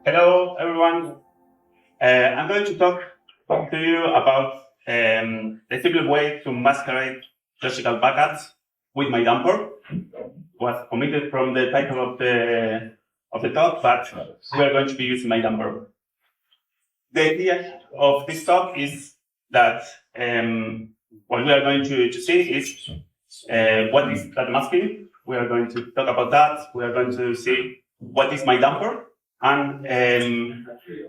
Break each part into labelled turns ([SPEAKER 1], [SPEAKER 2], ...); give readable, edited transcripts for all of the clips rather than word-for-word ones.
[SPEAKER 1] Hello, everyone. I'm going to talk to you about the simple way to masquerade logical backups with my dumper. Was omitted from the title of the talk, but we are going to be using my dumper. The idea of this talk is that what we are going to see is what is data masking. We are going to talk about that. We are going to see what is my dumper and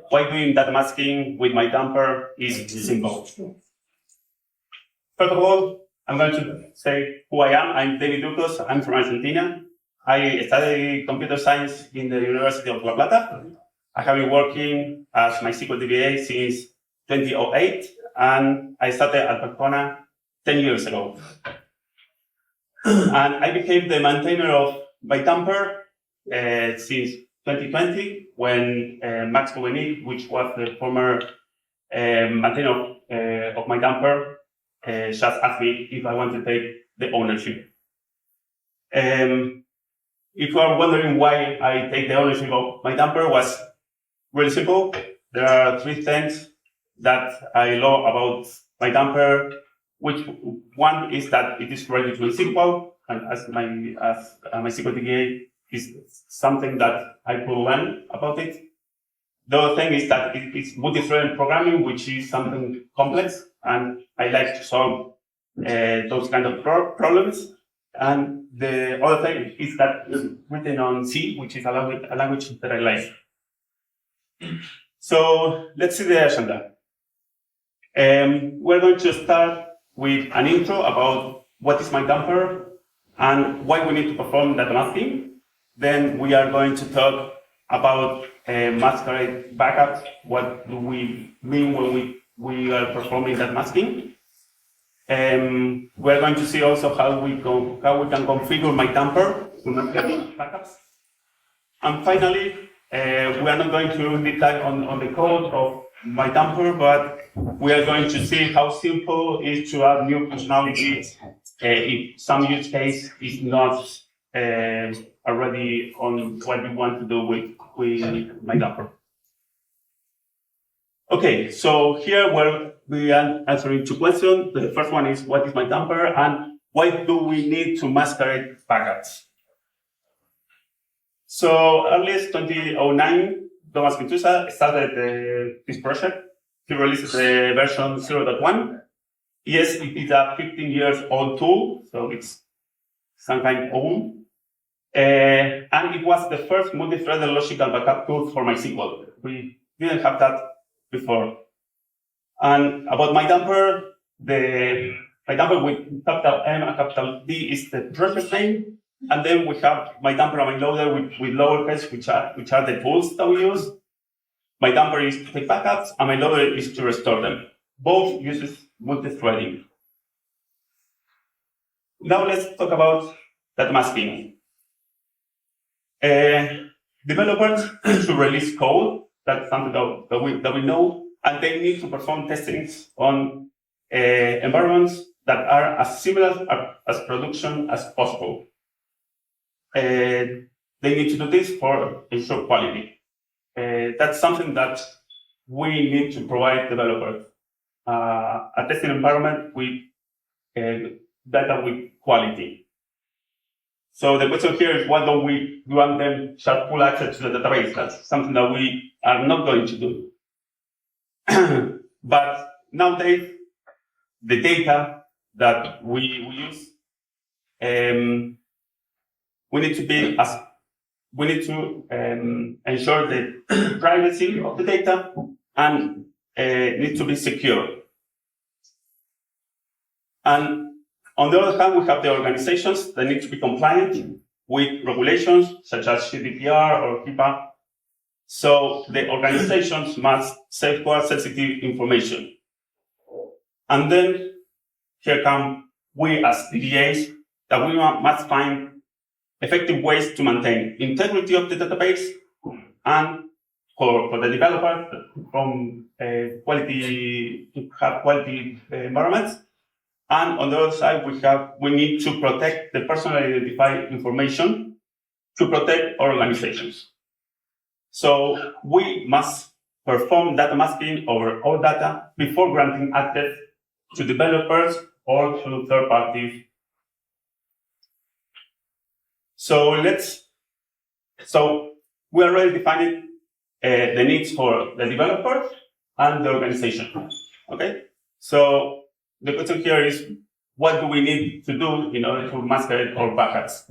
[SPEAKER 1] why doing data masking with my dumper is simple. First of all, I'm going to say who I am. I'm David Ducos. I'm from Argentina. I studied computer science in the University of La Plata. I have been working as MySQL DBA since 2008, and I started at Percona 10 years ago. And I became the maintainer of my dumper since 2020, when Max Boveni, which was the former maintainer of my dumper, just asked me if I want to take the ownership. If you are wondering why I take the ownership of my dumper, was really simple. There are three things that I love about my dumper. Which one is that it is ready to MySQL, and as MySQL DBA is something that I could learn about it. The other thing is that it is multi-threaded programming, which is something complex, and I like to solve those kind of problems. And the other thing is that it's written on C, which is a language that I like. So let's see the agenda. We're going to start with an intro about what is my dumper and why we need to perform data masking. Then we are going to talk about masquerade backups. What do we mean when we are performing that masking? We're going to see also how we can configure my dumper to masquerade backups. And finally, we are not going to deep dive on the code of my dumper, but we are going to see how simple it is to add new functionalities if some use case is not already on what we want to do with my dumper. Okay, so here we are answering two questions. The first one is, what is my dumper, and why do we need to masquerade backups? So earliest 2009, Thomas Quintusa started this project. He released the version 0.1. Yes, it is a 15 years old tool, so it's some kind old. And it was the first multi-threaded logical backup tool for MySQL. We didn't have that before. And about my dumper, my dumper with capital M and capital D is the project name. And then we have my dumper and my loader with lowercase, which are the tools that we use. My dumper is to take backups, and my loader is to restore them. Both uses multi-threading. Now let's talk about data masking. Developers need to release code. That's something that we know, and they need to perform testings on environments that are as similar as production as possible. They need to do this for ensure quality. That's something that we need to provide developers. A testing environment with data with quality. So the question here is, why don't we want them to have full access to the database? That's something that we are not going to do. But nowadays, the data that we use, we need to ensure the privacy of the data, and need to be secure. And on the other hand, we have the organizations that need to be compliant with regulations such as GDPR or HIPAA. So the organizations must safeguard sensitive information. And then here come we as DBAs, that we must find effective ways to maintain integrity of the database, and for the developer from quality to have quality environments. And on the other side, we need to protect the personally identified information to protect our organizations. So we must perform data masking over all data before granting access to developers or to third parties. So we already defined the needs for the developers and the organization. Okay. So the question here is, what do we need to do in order to masquerade our backups?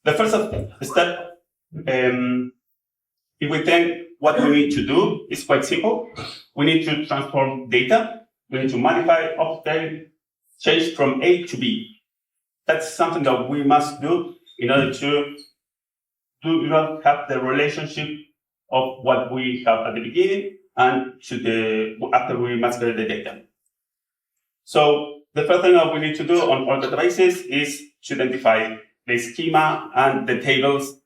[SPEAKER 1] The first step, if we think what we need to do, is quite simple. We need to transform data. We need to modify, update, change from A to B. That's something that we must do in order to have the relationship of what we have at the beginning and after we masquerade the data. So the first thing that we need to do on our databases is to identify the schema and the tables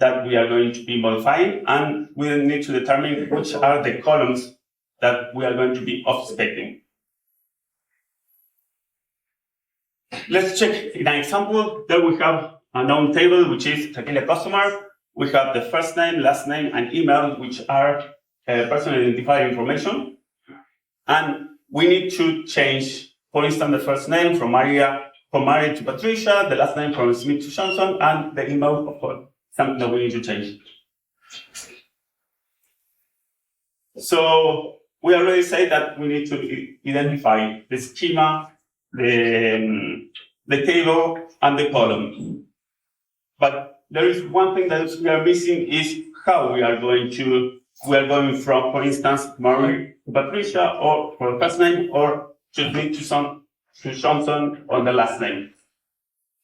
[SPEAKER 1] that we are going to be modifying, and we need to determine which are the columns that we are going to be obfuscating. Let's check in an example. There we have a known table, which is Tequila customer. We have the first name, last name, and email, which are personal identifier information. And we need to change, for instance, the first name from Mary to Patricia, the last name from Smith to Johnson, and the email, of course, something that we need to change. So we already say that we need to identify the schema, the table, and the column. But there is one thing that we are missing, is how we are going from, for instance, Mary to Patricia, or for the first name, or to Smith to Johnson on the last name.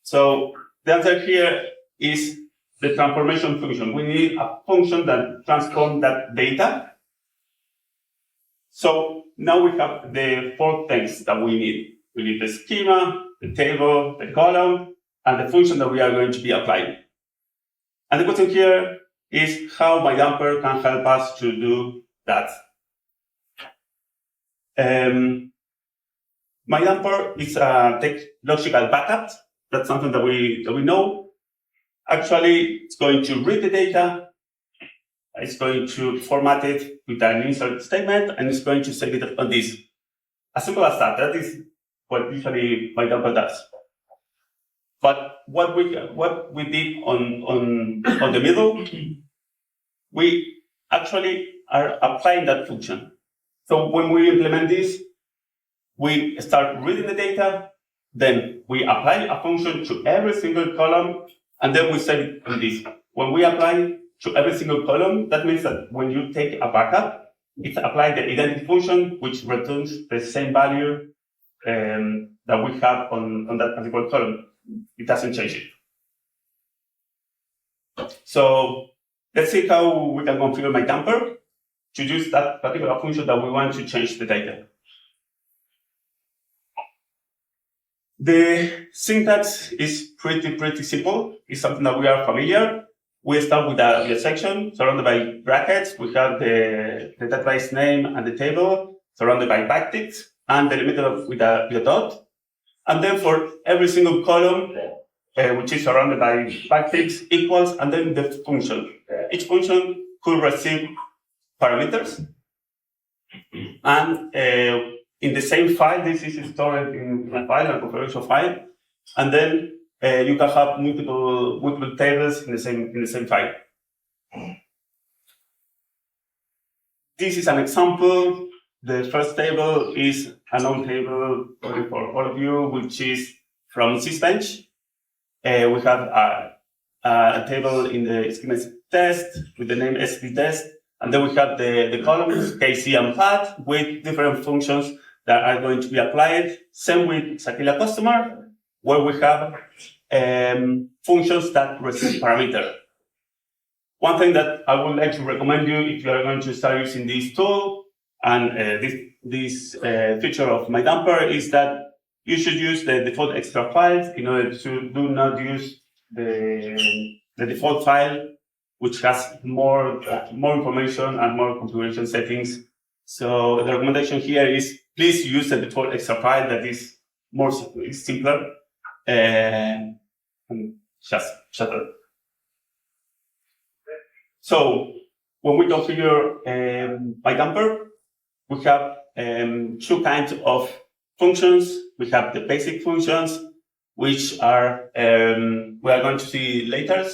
[SPEAKER 1] So the answer here is the transformation function. We need a function that transforms that data. So now we have the 4 things that we need. We need the schema, the table, the column, and the function that we are going to be applying. And the question here is how MyDumper can help us to do that. MyDumper is a logical backup. That's something that we know. Actually, it's going to read the data, it's going to format it with an insert statement, and it's going to save it on this. As simple as that. That is what usually MyDumper does. But what we did on the middle, we actually are applying that function. So when we implement this, we start reading the data, then we apply a function to every single column, and then we save it on this. When we apply to every single column, that means that when you take a backup, it's applied the identity function, which returns the same value that we have on that particular column. It doesn't change it. So let's see how we can configure MyDumper to use that particular function that we want to change the data. The syntax is pretty simple. It's something that we are familiar. We start with a section surrounded by brackets. We have the database name and the table surrounded by backticks and delimited with a dot. And then for every single column, which is surrounded by backticks, equals, and then the function. Each function could receive parameters. And in the same file, this is stored in a file, a configuration file. And then you can have multiple tables in the same file. This is an example. The first table is a known table for all of you, which is from Sysbench. We have a table in the schema test with the name SD test, and then we have the columns KC and path with different functions that are going to be applied. Same with Tequila customer, where we have functions that receive parameter. One thing that I would like to recommend you if you are going to start using this tool and this feature of MyDumper is that you should use the default extra files in order to do not use the default file, which has more information and more configuration settings. So the recommendation here is please use the default extra file that is simpler and just shut up. So when we configure MyDumper, we have two kinds of functions. We have the basic functions, which are we are going to see later.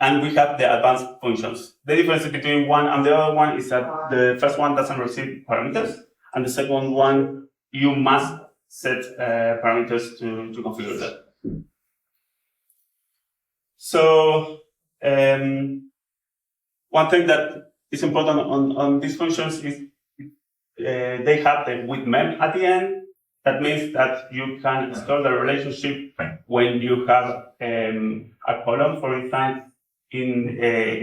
[SPEAKER 1] And we have the advanced functions. The difference between one and the other one is that the first one doesn't receive parameters, and the second one, you must set parameters to configure that. So one thing that is important on these functions is they have the with mem at the end. That means that you can store the relationship when you have a column, for instance, in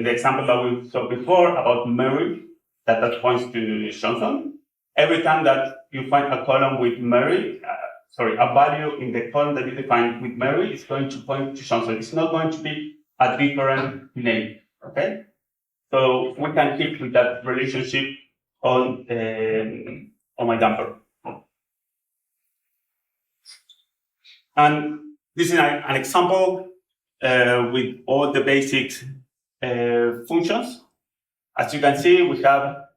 [SPEAKER 1] the example that we saw before about Mary, that points to Johnson. Every time that you find a column with Mary, a value in the column that you define with Mary is going to point to Johnson. It's not going to be a different name, okay? So we can keep with that relationship on MyDumper. And this is an example with all the basic functions. As you can see, we have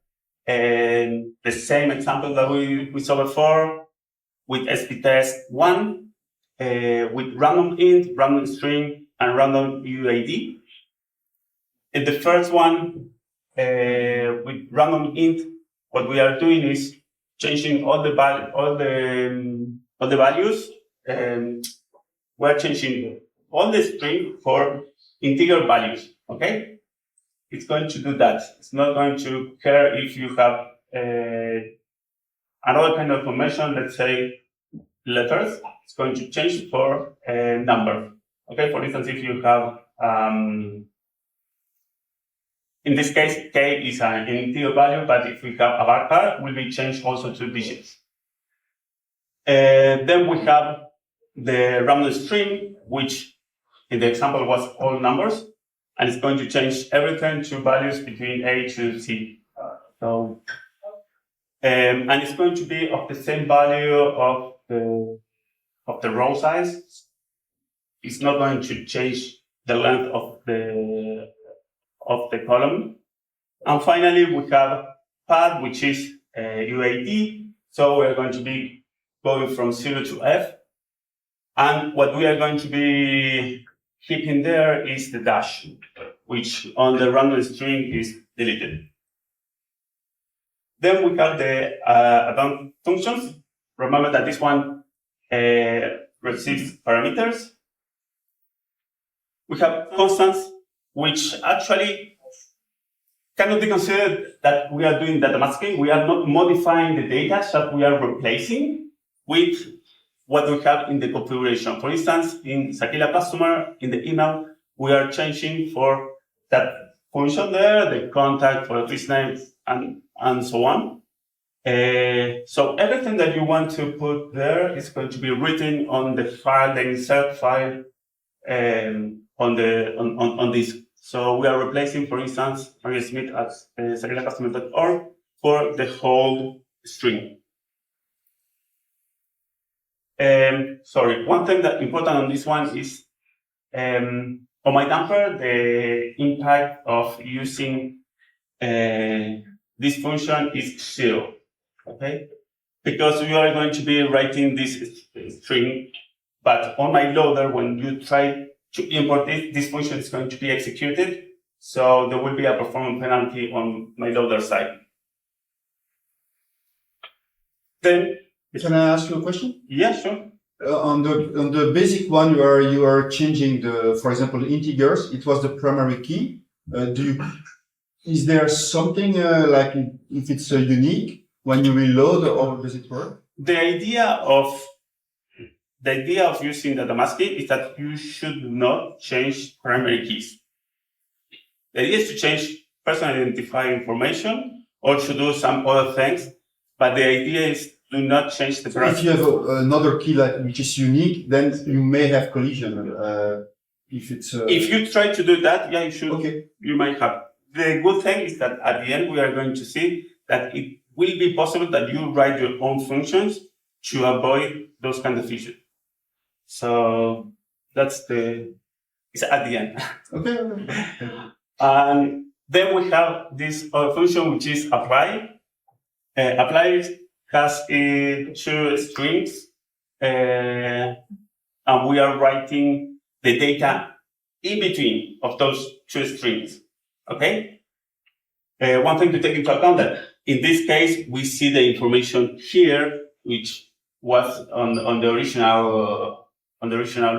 [SPEAKER 1] the same example that we saw before with SPTest1, with random int, random string, and random UID. In the first one, with random int, what we are doing is changing all the values. We're changing all the string for integer values. Okay, it's going to do that. It's not going to care if you have another kind of information. Let's say letters. It's going to change for a number. Okay, for instance, if you have in this case, k is an integer value, but if we have a varchar, it will be changed also to digits. Then we have the random string, which in the example was all numbers, and it's going to change everything to values between A to Z. And it's going to be of the same value of the row size. It's not going to change the length of the column. And finally, we have path, which is UID. So we're going to be going from 0 to F. And what we are going to be keeping there is the dash, which on the random string is deleted. Then we have the advanced functions. Remember that this one receives parameters. We have constants, which actually cannot be considered that we are doing data masking. We are not modifying the data, so we are replacing with what we have in the configuration. For instance, in Sakila customer, in the email, we are changing for that function there, the contact for this name, and so on. So everything that you want to put there is going to be written on the file, the insert file, on this. So we are replacing, for instance, Maria Smith at sakilacustomer.org for the whole string. Sorry, one thing that important on this one is on MyDumper, the impact of using this function is 0, okay? Because we are going to be writing this string, but on my loader, when you try to import it, this function is going to be executed, so there will be a performance penalty on my loader side. Then,
[SPEAKER 2] can I ask you a question?
[SPEAKER 1] Yeah, sure.
[SPEAKER 2] On the basic one, you are changing for example, integers. It was the primary key. Is there something like if it's unique when you reload, or does it work?
[SPEAKER 1] The idea of using data masking is that you should not change primary keys. The idea is to change personal identifying information or to do some other things, but the idea is do not change the primary.
[SPEAKER 2] If you have another key which is unique, then you may have collision. If
[SPEAKER 1] you try to do that, yeah, you should.
[SPEAKER 2] Okay.
[SPEAKER 1] You might have. The good thing is that at the end we are going to see that it will be possible that you write your own functions to avoid those kind of issues. So that's it's at the end.
[SPEAKER 2] Okay.
[SPEAKER 1] And then we have this other function, which is apply. Apply has two strings, and we are writing the data in between of those two strings. Okay. One thing to take into account that in this case we see the information here, which was on the original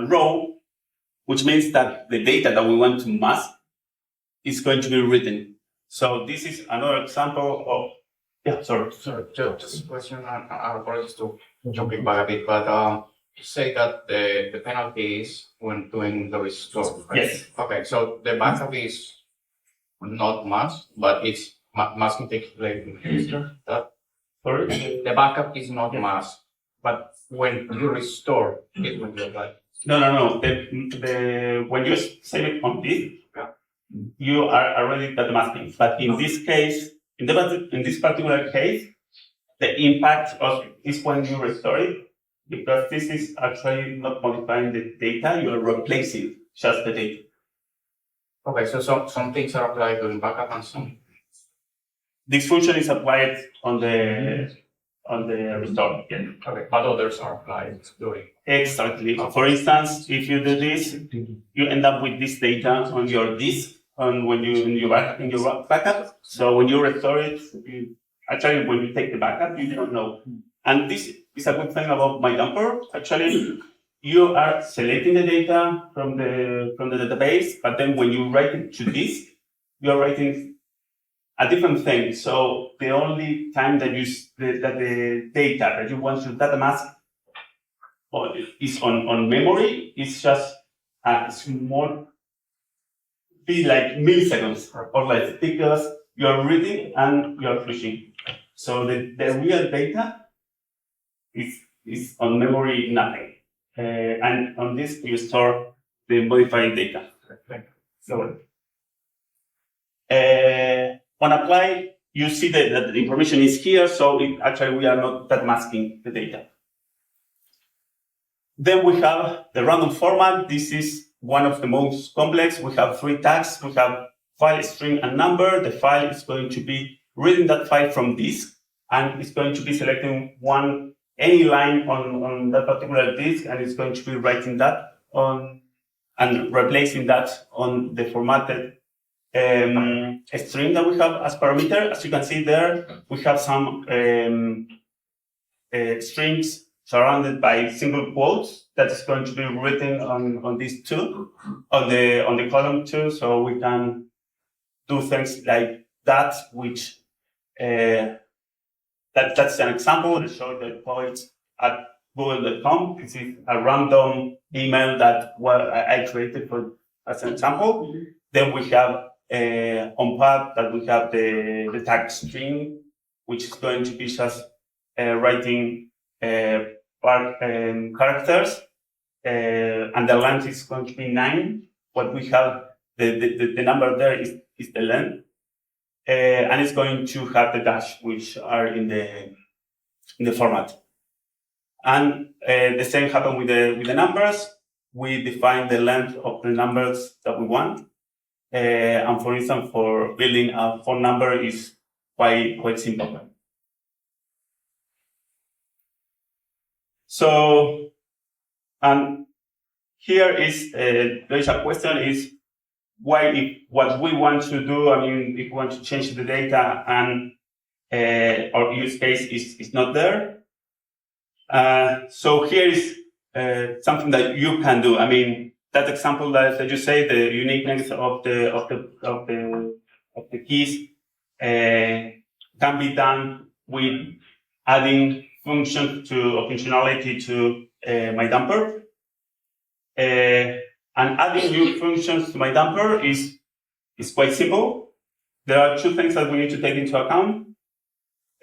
[SPEAKER 1] row, which means that the data that we want to mask is going to be written. So this is another example of, yeah, sorry.
[SPEAKER 3] Sorry, just a question, and apologies to jumping back a bit, but you say that the penalty is when doing the restore, right?
[SPEAKER 1] Yes.
[SPEAKER 3] Okay, so the backup is not masked, but it's masking takes place in the register.
[SPEAKER 1] Sorry?
[SPEAKER 3] The backup is not
[SPEAKER 1] Yeah.
[SPEAKER 3] masked, but when you restore, it will be applied.
[SPEAKER 1] No. When you save it on disk,
[SPEAKER 3] Yeah.
[SPEAKER 1] you are already data masking. But in this case, in this particular case, the impact is when you restore it, because this is actually not modifying the data, you are replacing just the data.
[SPEAKER 3] Okay, so some things are applied during backup and some.
[SPEAKER 1] This function is applied on the restore. Yeah.
[SPEAKER 3] Okay, but others are applied during.
[SPEAKER 1] Exactly. For instance, if you do this, you end up with this data on your disk, and when you backup. So when you restore it, actually when you take the backup, you don't know. And this is a good thing about MyDumper. Actually, you are selecting the data from the database, but then when you write it to disk, you are writing a different thing. So the only time that the data that you want to data mask is on memory, it's just a small, be like milliseconds or less, because you are reading and you are flushing. So the real data is on memory nothing. And on this you store the modified data. So on apply, you see that the information is here, so actually we are not that masking the data. Then we have the random format. This is one of the most complex. We have three tags. We have file, string, and number. The file is going to be reading that file from disk, and it's going to be selecting any line on that particular disk, and it's going to be writing that on and replacing that on the formatted string that we have as parameter. As you can see there, we have some strings surrounded by single quotes that is going to be written on these two, on the column 2, so we can do things like that, which that's an example to show the points at google.com. This is a random email that I created as an example. Then we have on path that we have the tag string, which is going to be just writing characters, and the length is going to be 9. What we have, the number there is the length, and it's going to have the dash, which are in the format. And the same happens with the numbers. We define the length of the numbers that we want, and for instance, for building a phone number is quite simple. So, and here is there is a question: is why, if what we want to do, I mean, if we want to change the data and our use case is not there. So here is something that you can do. I mean, that example that you say, the uniqueness of the keys can be done with adding functionality to MyDumper. And adding new functions to MyDumper is quite simple. There are two things that we need to take into account.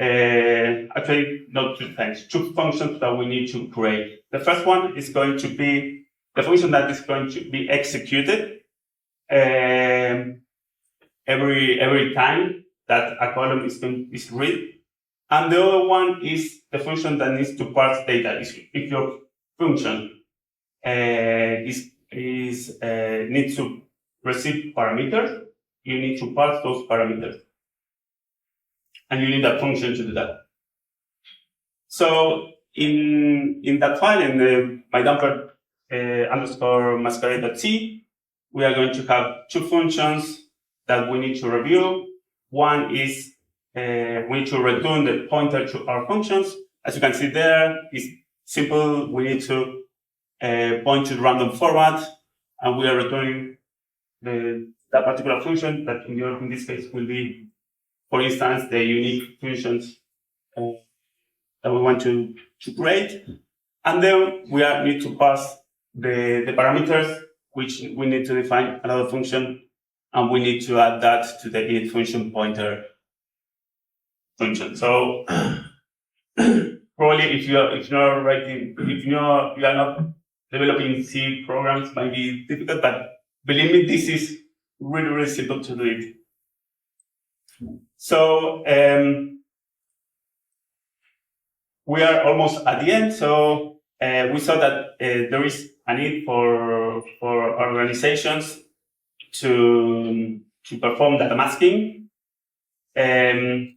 [SPEAKER 1] Actually, not two things, two functions that we need to create. The first one is going to be the function that is going to be executed every time that a column is read. And the other one is the function that needs to parse data. If your function needs to receive parameters, you need to parse those parameters. And you need a function to do that. So in that file, in the mydumper underscore masquerade.c, we are going to have two functions that we need to review. One is we need to return the pointer to our functions. As you can see there, it's simple. We need to point to the random format, and we are returning that particular function that in this case will be, for instance, the unique functions that we want to create. And then we need to pass the parameters, which we need to define another function, and we need to add that to the init function pointer function. So probably if you are not developing C programs, might be difficult, but believe me, this is really, really simple to do it. So we are almost at the end. So we saw that there is a need for organizations to perform data masking.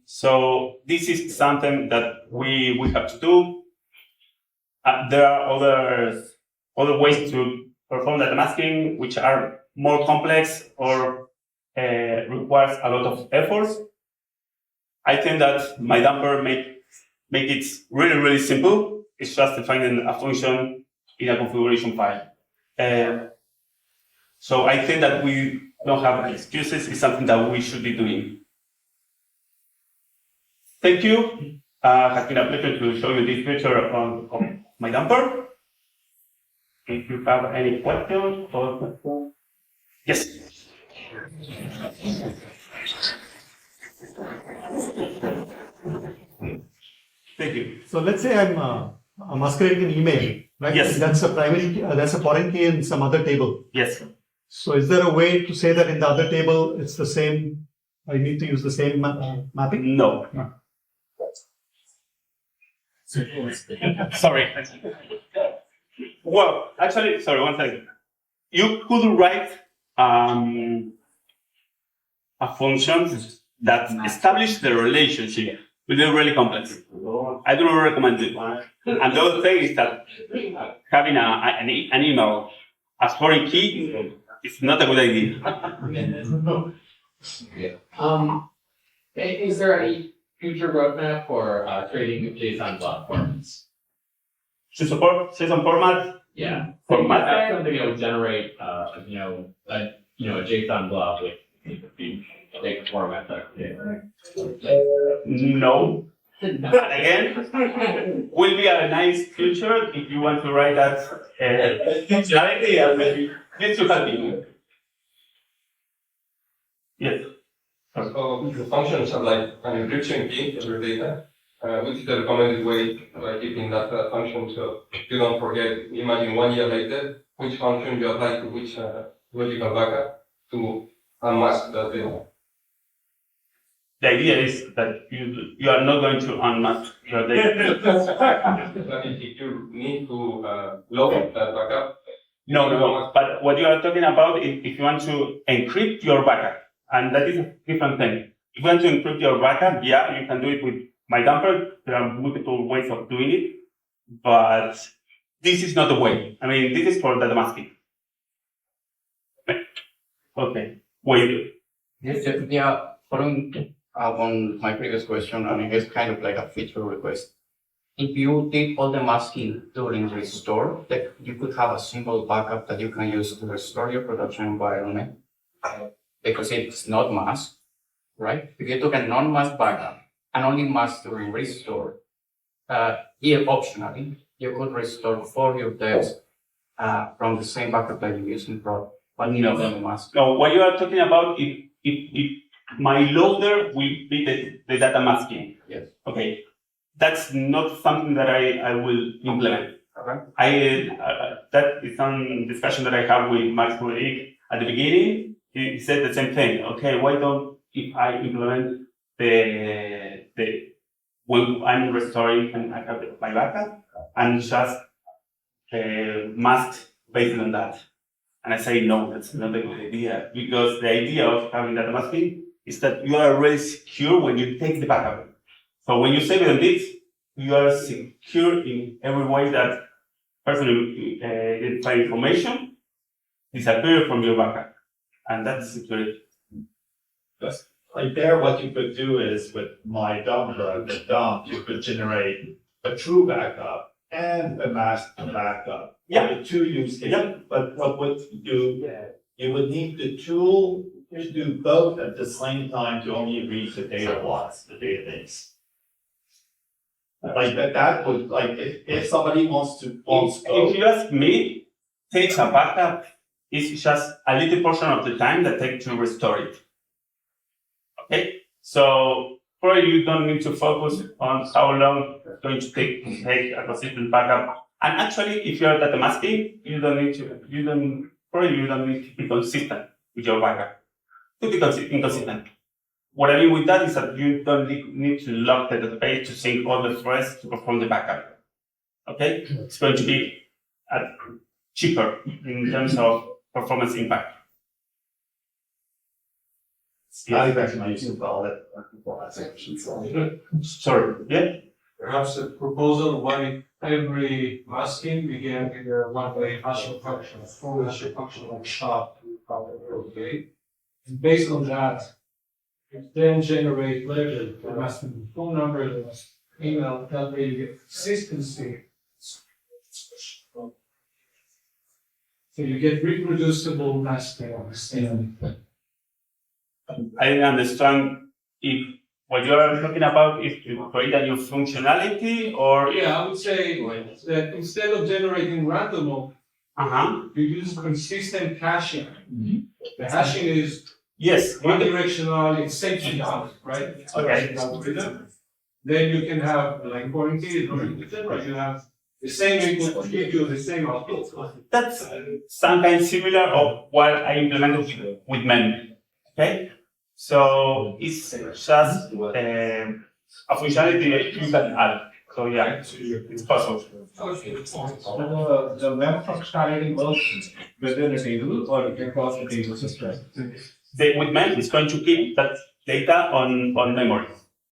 [SPEAKER 1] So this is something that we have to do. There are other ways to perform data masking, which are more complex or requires a lot of efforts. I think that MyDumper make it really, really simple. It's just defining a function in a configuration file. So I think that we don't have excuses. It's something that we should be doing. Thank you. Has been a pleasure to show you this feature of MyDumper. If you have any questions or yes. Thank you.
[SPEAKER 4] So let's say I'm masquerading an email, right?
[SPEAKER 1] Yes.
[SPEAKER 4] That's a primary, that's a foreign key in some other table.
[SPEAKER 1] Yes.
[SPEAKER 4] So is there a way to say that in the other table it's the same? I need to use the same mapping?
[SPEAKER 1] No. Sorry. Well, actually, sorry, one second. You could write a function that establishes the relationship, but they're really complex. I do not recommend it. And the other thing is that having an email as foreign key is not a good idea.
[SPEAKER 5] Is there any future roadmap for creating JSON platforms?
[SPEAKER 1] To support JSON format?
[SPEAKER 5] Yeah.
[SPEAKER 1] Format?
[SPEAKER 5] That's something that would generate, a JSON blob with the big format.
[SPEAKER 1] No. And again, will be a nice future if you want to write that functionality and maybe this should help you. Yes.
[SPEAKER 6] So the functions are like an encryption key of your data. Which is the recommended way by keeping that function so you don't forget. Imagine 1 year later, which function you apply to which logical backup to unmask that data.
[SPEAKER 1] The idea is that you are not going to unmask your data.
[SPEAKER 6] But if you need to log that backup,
[SPEAKER 1] No. But what you are talking about is if you want to encrypt your backup, and that is a different thing. If you want to encrypt your backup, yeah, you can do it with MyDumper. There are multiple ways of doing it, but this is not the way. I mean, this is for data masking. Okay. Wait.
[SPEAKER 3] Yes, yeah, following up on my previous question, I mean, it's kind of like a feature request. If you did all the masking during restore, that you could have a simple backup that you can use to restore your production environment, because it's not masked, right? If you took a non-masked backup and only masked during restore, optionally, you could restore 4 your devs from the same backup that you use in prod, but
[SPEAKER 1] No.
[SPEAKER 3] neither mask.
[SPEAKER 1] No, what you are talking about if my loader will be the data masking.
[SPEAKER 3] Yes.
[SPEAKER 1] Okay. That's not something that I will implement.
[SPEAKER 3] Okay.
[SPEAKER 1] That is some discussion that I have with Max Rodriguez at the beginning. He said the same thing. Okay, why don't if I implement when I'm restoring and I have my backup and just mask based on that. And I say, no, that's not a good idea, because the idea of having data masking is that you are really secure when you take the backup. So when you save it on disk, you are secure in every way that personally identified information disappears from your backup. And that's security.
[SPEAKER 7] Like there, what you could do is with my dumper, the dump, you could generate a true backup and a masked backup.
[SPEAKER 1] Yeah.
[SPEAKER 7] The two use cases.
[SPEAKER 1] Yeah.
[SPEAKER 7] But what would you do? You would need the tool to do both at the same time to only read the data blocks, the database. Like that would, like, if somebody wants
[SPEAKER 1] If you ask me, take a backup is just a little portion of the time that takes to restore it. Okay, so probably you don't need to focus on how long it's going to take a consistent backup. And actually, if you're data masking, you don't need to be consistent with your backup. To be inconsistent. What I mean with that is that you don't need to lock the database to sync all the threads to perform the backup. Okay, it's going to be cheaper in terms of performance impact.
[SPEAKER 7] I recognize you call it.
[SPEAKER 1] Sorry, yeah?
[SPEAKER 8] Perhaps a proposal why every masking began with a one-way hashing function, a full hashing function like shop, okay? And based on that, you then generate later the masking phone number, the email, that way you get consistency. So you get reproducible masking on the same.
[SPEAKER 1] I didn't understand if what you are talking about is to create a new functionality or.
[SPEAKER 8] Yeah, I would say that instead of generating random, you use consistent hashing. The hashing is
[SPEAKER 1] Yes.
[SPEAKER 8] bidirectional, it's safety bound, right?
[SPEAKER 1] Okay.
[SPEAKER 8] Then you can have like quarantine, or you have the same input give you the same output.
[SPEAKER 1] That's sometimes similar of what I implemented with MEM. Okay, so it's just a functionality that you can add. So yeah, it's possible.
[SPEAKER 9] The web functionality works within a table or across the table system.
[SPEAKER 1] With MEM, it's going to keep that data on memory.